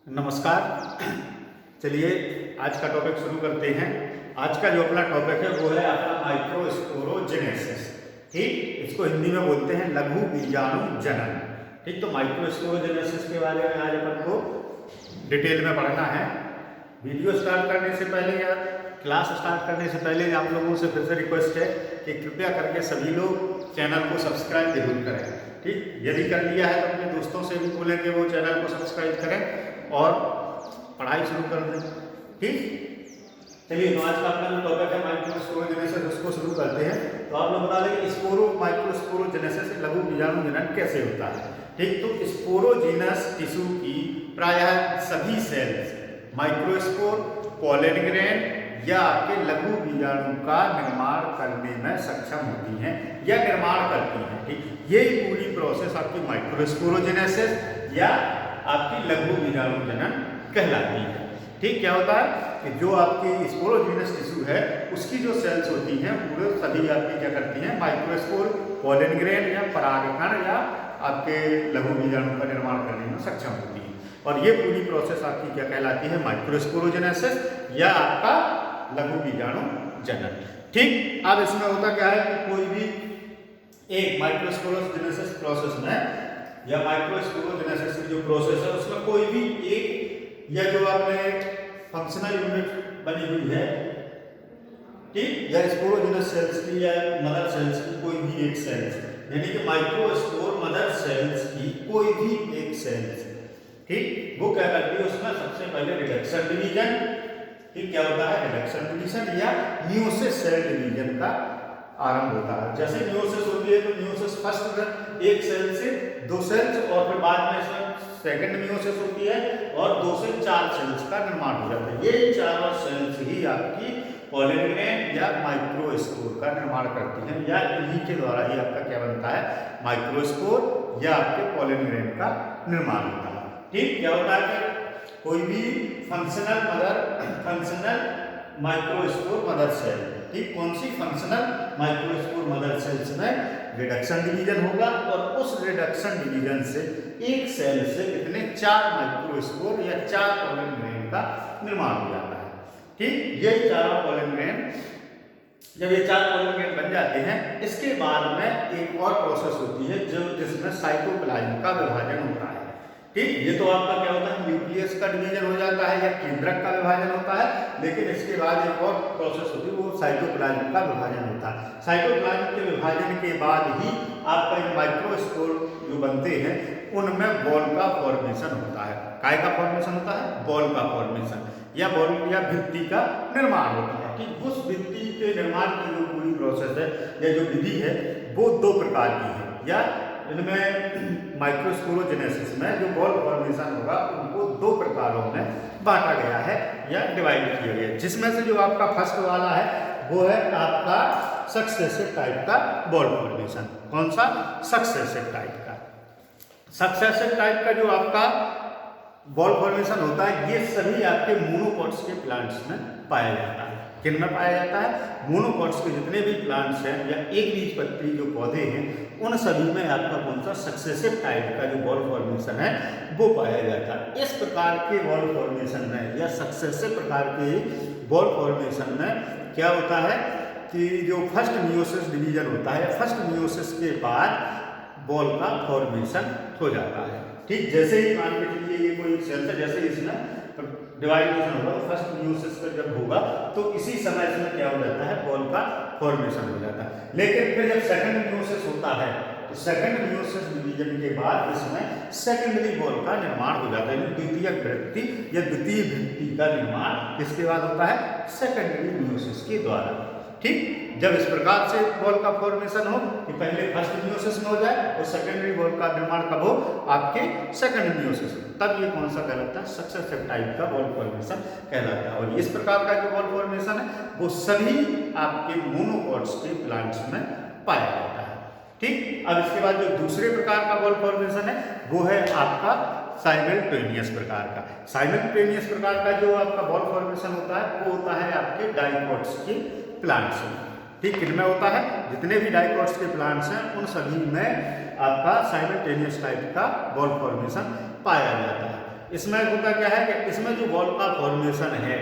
नमस्कार। चलिए आज का टॉपिक शुरू करते हैं। आज का जो अपना टॉपिक है वो है आपका माइक्रोस्पोरोजेनेसिस। ठीक, इसको हिंदी में बोलते हैं लघु बीजाणु जनन। ठीक, तो माइक्रोस्पोरोजेनेसिस के बारे में आज अपन को डिटेल में पढ़ना है। वीडियो स्टार्ट करने से पहले या क्लास स्टार्ट करने से पहले आप लोगों से फिर से रिक्वेस्ट है कि कृपया करके सभी लोग चैनल को सब्सक्राइब जरूर करें। ठीक, यदि कर लिया है तो अपने दोस्तों से भी बोलें कि वो चैनल को सब्सक्राइब करें और पढ़ाई शुरू कर दें। ठीक, चलिए तो आज का अपना जो टॉपिक है माइक्रोस्पोरोजेनेसिस उसको शुरू करते हैं। तो आप लोग बता दें माइक्रोस्पोरोजेनेसिस लघु बीजाणु जनन कैसे होता है। ठीक, तो स्पोरोजीनस टिश्यू की प्रायः सभी सेल्स माइक्रोस्पोर, पॉलन ग्रेन या आपके लघु बीजाणु का निर्माण करने में सक्षम होती हैं या निर्माण करती हैं। ठीक, ये पूरी प्रोसेस आपकी माइक्रोस्पोरोजेनेसिस या आपकी लघु बीजाणु जनन कहलाती है। ठीक, क्या होता है कि जो आपकी स्पोरोजीनस टिश्यू है उसकी जो सेल्स होती हैं पूरे सभी आपकी क्या करती हैं माइक्रोस्पोर, पॉलन ग्रेन या परागकण या आपके लघु बीजाणु का निर्माण करने में सक्षम होती है। और ये पूरी प्रोसेस आपकी क्या कहलाती है माइक्रोस्पोरोजेनेसिस या आपका लघु बीजाणु जनन। ठीक, अब इसमें होता क्या है कि कोई भी एक माइक्रोस्पोरोजेनेसिस प्रोसेस में या माइक्रोस्पोरोजेनेसिस की जो प्रोसेस है उसमें कोई भी एक या जो आपने फंक्शनल यूनिट बनी हुई है, ठीक, या स्पोरोजेनस सेल्स की या मदर सेल्स की कोई भी एक सेल्स, यानी कि माइक्रोस्पोर मदर सेल्स की कोई भी एक सेल्स, ठीक, वो क्या करती है उसमें सबसे पहले रिडक्शन डिवीजन। ठीक, क्या होता है रिडक्शन डिवीजन या मियोसिस सेल डिवीजन का आरंभ होता है। जैसे मियोसिस होती है तो मियोसिस फर्स्ट एक सेल से दो सेल्स और फिर बाद में इसमें सेकंड मियोसिस होती है और 2 से 4 सेल्स का निर्माण हो जाता है। ये चारों सेल्स ही आपकी पॉलन ग्रेन या माइक्रोस्पोर का निर्माण करती हैं या इन्हीं के द्वारा ही आपका क्या बनता है माइक्रोस्पोर या आपके पॉलन ग्रेन का निर्माण होता है। ठीक, क्या होता है कि कोई भी फंक्शनल माइक्रोस्पोर मदर सेल, ठीक, कौन सी फंक्शनल माइक्रोस्पोर मदर सेल्स में रिडक्शन डिवीजन होगा और उस रिडक्शन डिवीजन से एक सेल से कितने 4 माइक्रोस्पोर या 4 पॉलन ग्रेन का निर्माण हो जाता है। ठीक, ये चारों पॉलन ग्रेन जब ये 4 पॉलन ग्रेन बन जाते हैं इसके बाद में एक और प्रोसेस होती है जो जिसमें साइटोप्लाज्म का विभाजन होता है। ठीक, ये तो आपका क्या होता है न्यूक्लियस का डिवीजन हो जाता है या केंद्रक का विभाजन होता है, लेकिन इसके बाद एक और प्रोसेस होती है वो साइटोप्लाज्म का विभाजन होता है। साइटोप्लाज्म के विभाजन के बाद ही आपका ये माइक्रोस्पोर जो बनते हैं उनमें बॉल का फॉर्मेशन होता है। काय का फॉर्मेशन होता है? बॉल का फॉर्मेशन या बॉल या भित्ति का निर्माण होता है। ठीक, उस भित्ति के निर्माण की जो पूरी प्रोसेस है या जो विधि है वो 2 प्रकार की है या इनमें माइक्रोस्पोरोजेनेसिस में जो बॉल फॉर्मेशन होगा उनको 2 प्रकारों में बांटा गया है या डिवाइड किया गया है। जिसमें से जो आपका फर्स्ट वाला है वो है आपका सक्सेसिव टाइप का बॉल फॉर्मेशन। कौन सा? सक्सेसिव टाइप का। सक्सेसिव टाइप का जो आपका बॉल फॉर्मेशन होता है ये सभी आपके मोनोकॉट्स के प्लांट्स में पाया जाता है। किन में पाया जाता है? मोनोकॉट्स के जितने भी प्लांट्स हैं या एक बीजपत्री जो पौधे हैं उन सभी में आपका कौन सा सक्सेसिव टाइप का जो बॉल फॉर्मेशन है वो पाया जाता है। इस प्रकार के बॉल फॉर्मेशन में या सक्सेसिव प्रकार के बॉल फॉर्मेशन में क्या होता है कि जो फर्स्ट मियोसिस डिवीजन होता है, फर्स्ट मियोसिस के बाद बॉल का फॉर्मेशन हो जाता है। ठीक, जैसे ही मान के चलिए ये कोई सेल है, जैसे इसमें डिवाइडेशन होगा फर्स्ट मियोसिस का जब होगा तो इसी समय इसमें क्या हो जाता है बॉल का फॉर्मेशन हो जाता है। लेकिन फिर जब सेकंड मियोसिस होता है तो सेकंड मियोसिस डिवीजन के बाद इसमें सेकेंडरी बॉल का निर्माण हो जाता है। द्वितीयक वृत्ति या द्वितीय भित्ति का निर्माण किसके बाद होता है? सेकेंडरी मियोसिस के द्वारा। ठीक, जब इस प्रकार से बॉल का फॉर्मेशन हो कि पहले फर्स्ट मियोसिस में हो जाए और सेकेंडरी बॉल का निर्माण कब हो? आपके सेकंड मियोसिस में, तब ये कौन सा कहलाता है? सक्सेसिव टाइप का बॉल फॉर्मेशन कहलाता है। और इस प्रकार का जो बॉल फॉर्मेशन है वो सभी आपके मोनोकॉट्स के प्लांट्स में पाया जाता है। ठीक, अब इसके बाद जो दूसरे प्रकार का बॉल फॉर्मेशन है वो है आपका साइमल्टेनियस प्रकार का। साइमल्टेनियस प्रकार का जो आपका बॉल फॉर्मेशन होता है वो होता है आपके डाइकोट्स के प्लांट्स में। ठीक, इनमें होता है जितने भी डाइकोट्स के प्लांट्स हैं उन सभी में आपका साइमल्टेनियस टाइप का बॉल फॉर्मेशन पाया जाता है। इसमें होता क्या है कि इसमें जो बॉल का फॉर्मेशन है,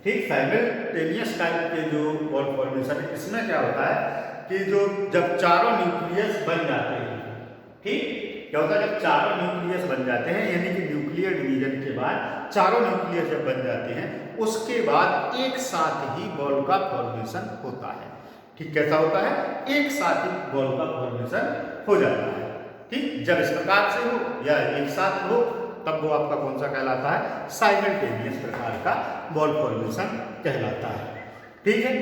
ठीक, साइमल्टेनियस टाइप के जो बॉल फॉर्मेशन है, इसमें क्या होता है कि जो जब चारों न्यूक्लियस बन जाते हैं, ठीक, क्या होता है जब चारों न्यूक्लियस बन जाते हैं, यानी कि न्यूक्लियर डिवीजन के बाद चारों न्यूक्लियस जब बन जाते हैं, उसके बाद एक साथ ही बॉल का फॉर्मेशन होता है। ठीक, कैसा होता है, एक साथ ही बॉल का फॉर्मेशन हो जाता है। ठीक, जब इस प्रकार से हो या एक साथ हो, तब वो आपका कौन सा कहलाता है, साइमल्टेनियस प्रकार का बॉल फॉर्मेशन कहलाता है। ठीक है,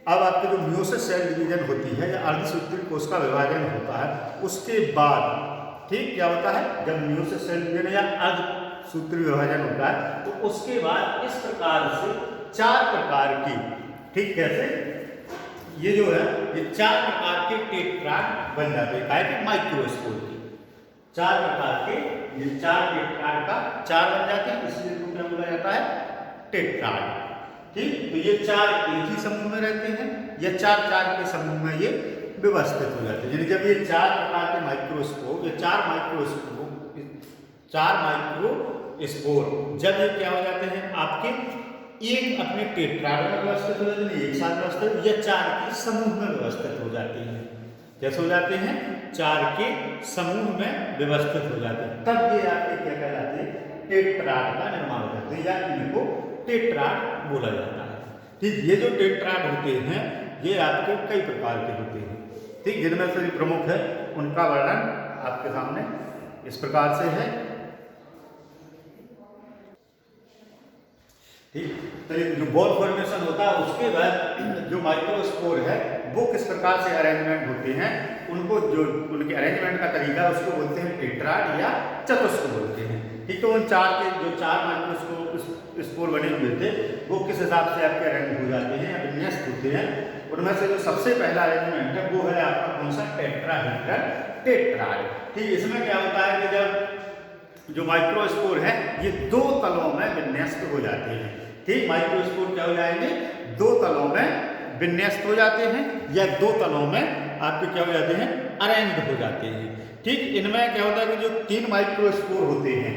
अब आपके जो मियोसिस सेल डिवीजन होती है या अर्धसूत्रीय कोश का विभाजन होता है, उसके बाद ठीक क्या होता है, जब मियोसिस सेल डिवीजन या अर्धसूत्रीय विभाजन होता है, तो उसके बाद इस प्रकार से 4 प्रकार की, ठीक, कैसे ये जो है ये 4 प्रकार के टेट्राड बन जाते हैं, काय के माइक्रोस्पोर के 4 प्रकार के, ये 4 टेट्राड का 4 बन जाते हैं, इसलिए इनको क्या बोला जाता है, टेट्राड। ठीक, तो ये 4 एक ही समूह में रहते हैं या 4-4 के समूह में ये व्यवस्थित हो जाते हैं। यानी जब ये 4 प्रकार के माइक्रोस्पोर, ये 4 माइक्रोस्पोर जब ये क्या हो जाते हैं आपके एक अपने टेट्राड में व्यवस्थित हो जाते हैं, एक साथ व्यवस्थित, या 4 के समूह में व्यवस्थित हो जाते हैं। कैसे हो जाते हैं, 4 के समूह में व्यवस्थित हो जाते हैं, तब ये आपके क्या कहलाते हैं, टेट्राड का निर्माण करते हैं या इनको टेट्राड बोला जाता है। ठीक, ये जो टेट्राड होते हैं ये आपके कई प्रकार के होते हैं। ठीक, जिनमें से प्रमुख है उनका वर्णन आपके सामने इस प्रकार से है। ठीक, तो जो बॉल फॉर्मेशन होता है उसके बाद जो माइक्रोस्पोर है वो किस प्रकार से अरेंजमेंट होते हैं, उनको जो उनके अरेंजमेंट का तरीका है उसको बोलते हैं टेट्राड या चतुष्क बोलते हैं। ठीक, तो उन 4 के जो 4 माइक्रोस्पोर बने हुए थे वो किस हिसाब से आपके अरेंज हो जाते हैं या विन्यस्त होते हैं, उनमें से जो सबसे पहला अरेंजमेंट है वो है आपका कौन सा, टेट्राहेड्रल टेट्राड। ठीक, इसमें क्या होता है कि जब जो माइक्रोस्पोर है ये 2 तलों में विन्यस्त हो जाते हैं। ठीक, माइक्रोस्पोर क्या हो जाएंगे, 2 तलों में विन्यस्त हो जाते हैं या 2 तलों में आपके क्या हो जाते हैं, अरेंज हो जाते हैं। ठीक, इनमें क्या होता है कि जो 3 माइक्रोस्पोर होते हैं,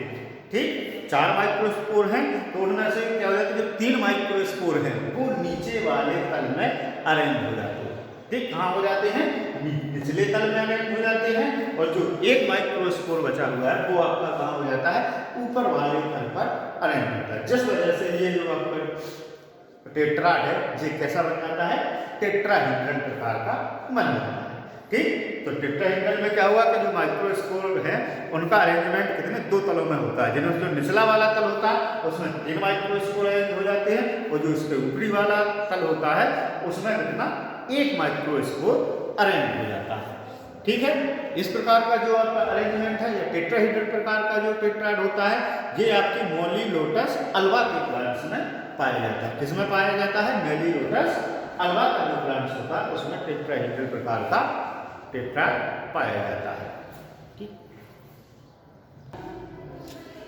ठीक, 4 माइक्रोस्पोर हैं, तो उनमें से क्या हो जाता है, जो 3 माइक्रोस्पोर हैं वो नीचे वाले तल में अरेंज हो जाते हैं। ठीक, कहाँ हो जाते हैं, निचले तल में अरेंज हो जाते हैं, और जो 1 माइक्रोस्पोर बचा हुआ है वो आपका कहाँ हो जाता है, ऊपर वाले तल पर अरेंज होता है। जिस वजह से ये जो आपका टेट्राड है ये कैसा बन जाता है, टेट्राहेड्रल प्रकार का बन जाता है। ठीक, तो टेट्राहेड्रल में क्या हुआ कि जो माइक्रोस्पोर है उनका अरेंजमेंट कितने 2 तलों में होता है, जिनमें जो निचला वाला तल होता है उसमें 3 माइक्रोस्पोर अरेंज हो जाते हैं, और जो इसके ऊपरी वाला तल होता है उसमें कितना 1 माइक्रोस्पोर अरेंज हो जाता है। ठीक है, इस प्रकार का जो आपका अरेंजमेंट है या टेट्राहेड्रल प्रकार का जो टेट्राड होता है ये आपके मोलिलोटस अल्वा के प्लांट्स में पाया जाता है। किसमें पाया जाता है, मोलिलोटस अल्वा का जो प्लांट्स होता है उसमें टेट्राहेड्रल प्रकार का टेट्राड पाया जाता है। ठीक,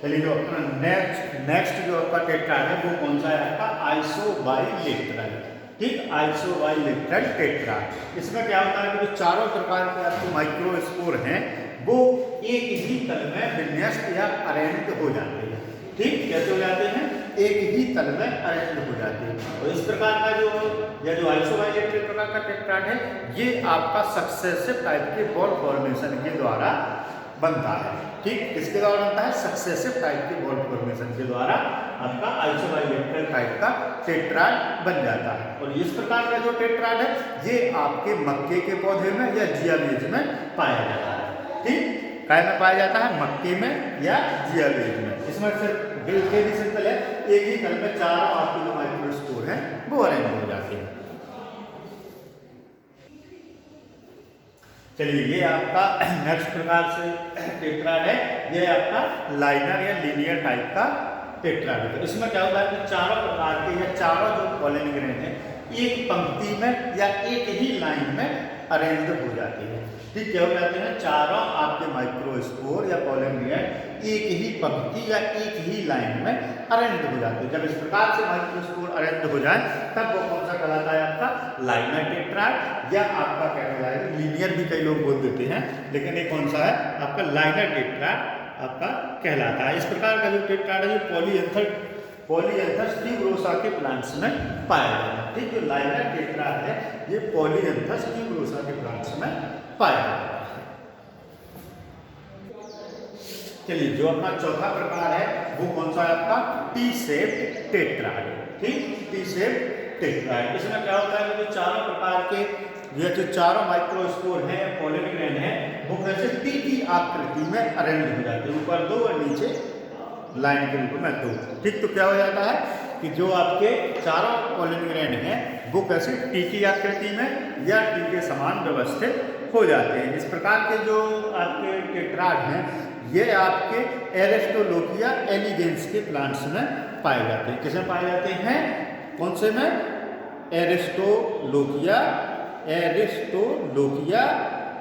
चलिए जो अपना नेक्स्ट जो आपका टेट्राड है वो कौन सा है आपका, आइसोबाइलेटरल। ठीक, आइसोबाइलेटरल टेट्राड। इसमें क्या होता है कि जो चारों प्रकार के आपके माइक्रोस्पोर हैं वो एक ही तल में विन्यस्त या अरेंज हो जाते हैं। ठीक, कैसे हो जाते हैं, एक ही तल में अरेंज हो जाते हैं। और इस प्रकार का जो आइसोबाइलेटरल प्रकार का टेट्राड है ये आपका सक्सेसिव टाइप के बॉल फॉर्मेशन के द्वारा बनता है। ठीक, किसके द्वारा बनता है, सक्सेसिव टाइप के बॉल फॉर्मेशन के द्वारा आपका आइसोबाइलेटरल टाइप का टेट्राड बन जाता है। और इस प्रकार का जो टेट्राड है ये आपके मक्के के पौधे में या जिया बीज में पाया जाता है। ठीक, काय में पाया जाता है, मक्के में या जिया बीज में। इसमें सिर्फ बिल्कुल सिंपल है, एक ही तल में चारों आपके जो माइक्रोस्पोर हैं वो अरेंज हो जाते हैं। चलिए ये आपका नेक्स्ट प्रकार से टेट्राड है, ये आपका लाइनर या लीनियर टाइप का टेट्राड है। इसमें क्या होता है कि चारों प्रकार के या चारों जो पॉलन ग्रेन है एक पंक्ति में या एक ही लाइन में अरेंज हो जाती है। ठीक, क्या हो जाते हैं, चारों आपके माइक्रोस्पोर या पॉलन ग्रेन एक ही पंक्ति या एक ही लाइन में अरेंज हो जाते हैं। जब इस प्रकार से माइक्रोस्पोर अरेंज हो जाए तब वो कौन सा कहलाता है आपका, लाइनर टेट्राड, या आपका क्या कहलाएगा, लीनियर भी कई लोग बोल देते हैं, लेकिन ये कौन सा है आपका लाइनर टेट्राड आपका कहलाता है। इस प्रकार का जो टेट्राड है पॉलीएंथस ट्यूबरोसा के प्लांट्स में पाया जाता है। ठीक, जो लाइनर टेट्राड है ये पॉलीएंथस ट्यूबरोसा के प्लांट्स में पाया जाता है। चलिए, जो अपना चौथा प्रकार है वो कौन सा है आपका? T shaped tetrad. ठीक, टी शेप्ड टेट्राड। इसमें क्या होता है कि जो चारों प्रकार के ये जो चारों माइक्रोस्पोर हैं, पोलन ग्रेन है, वो कैसे टी की आकृति में अरेंज हो जाते हैं, ऊपर 2 और नीचे लाइन के रूप में 2। ठीक, तो क्या हो जाता है कि जो आपके चारों पोलन ग्रेन हैं वो कैसे टी की आकृति में या टी के समान व्यवस्थित हो जाते हैं। इस प्रकार के जो आपके टेट्राड हैं ये आपके एरिस्टोलोकिया एलिगेंस के प्लांट्स में पाए जाते हैं। किसमें पाए जाते हैं? कौन से में? एरिस्टोलोकिया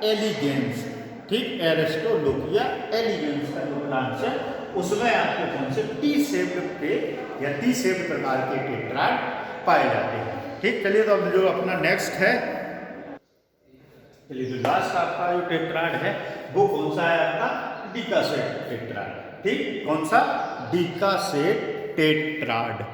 एलिगेंस। ठीक, एरिस्टोलोकिया एलिगेंस का जो प्लांट्स है उसमें आपको कौन से टी शेप्ड के या टी शेप्ड प्रकार के टेट्राड पाए जाते हैं। ठीक, चलिए तो अब जो अपना नेक्स्ट है, चलिए जो लास्ट आपका जो टेट्राड है वो कौन सा है? आपका डिकासेट टेट्राड। ठीक, कौन सा? डिकासेट टेट्राड।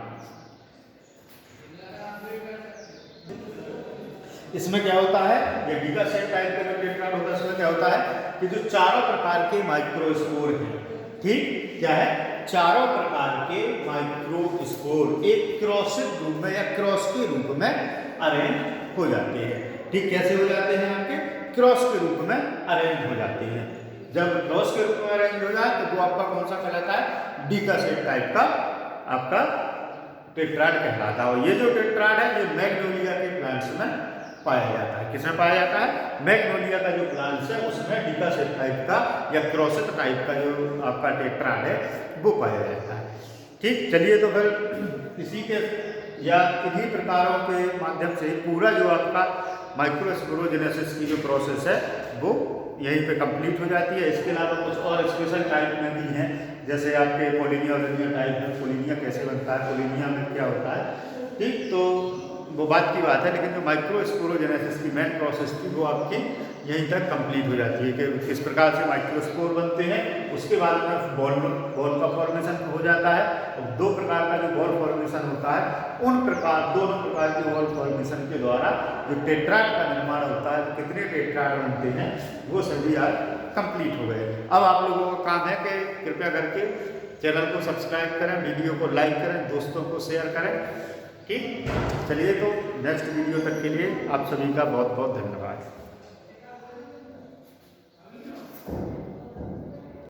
इसमें क्या होता है? ये डिकासेट टाइप का जो टेट्राड होता है इसमें क्या होता है कि जो चारों प्रकार के माइक्रोस्पोर हैं, ठीक, क्या है? चारों प्रकार के माइक्रोस्पोर एक क्रॉसिक रूप में या क्रॉस के रूप में अरेंज हो जाते हैं। ठीक, कैसे हो जाते हैं? आपके क्रॉस के रूप में अरेंज हो जाते हैं। जब क्रॉस के रूप में अरेंज हो जाए तो वो आपका कौन सा कहलाता है? डिकासेट टाइप का आपका टेट्राड कहलाता है। और ये जो टेट्राड है ये मैग्नोलिया के प्लांट्स में पाया जाता है। किसमें पाया जाता है? मैग्नोलिया का जो प्लांट्स है उसमें डिकासेट टाइप का या क्रॉसेट टाइप का जो आपका टेट्राड है वो पाया जाता है। ठीक, चलिए तो फिर इसी के या इन्हीं प्रकारों के माध्यम से पूरा जो आपका माइक्रोस्पोरोजेनेसिस की जो प्रोसेस है वो यहीं पे कंप्लीट हो जाती है। इसके अलावा कुछ और स्पेशल टाइप में भी हैं, जैसे आपके पोलिनिया टाइप में पोलिनिया कैसे बनता है, पोलिनिया में क्या होता है। ठीक, तो वो बात की बात है, लेकिन जो माइक्रोस्पोरोजेनेसिस की मेन प्रोसेस थी वो आपकी यहीं तक कंप्लीट हो जाती है कि किस प्रकार से माइक्रोस्पोर बनते हैं। उसके बाद में बॉल का फॉर्मेशन हो जाता है। और 2 प्रकार का जो बॉल फॉर्मेशन होता है दोनों प्रकार के बॉल फॉर्मेशन के द्वारा जो टेट्राड का निर्माण होता है, कितने टेट्राड बनते हैं वो सभी आज कंप्लीट हो गए। अब आप लोगों का काम है कि कृपया करके चैनल को सब्सक्राइब करें, वीडियो को लाइक करें, दोस्तों को शेयर करें। ठीक, चलिए तो नेक्स्ट वीडियो तक के लिए आप सभी का बहुत बहुत धन्यवाद।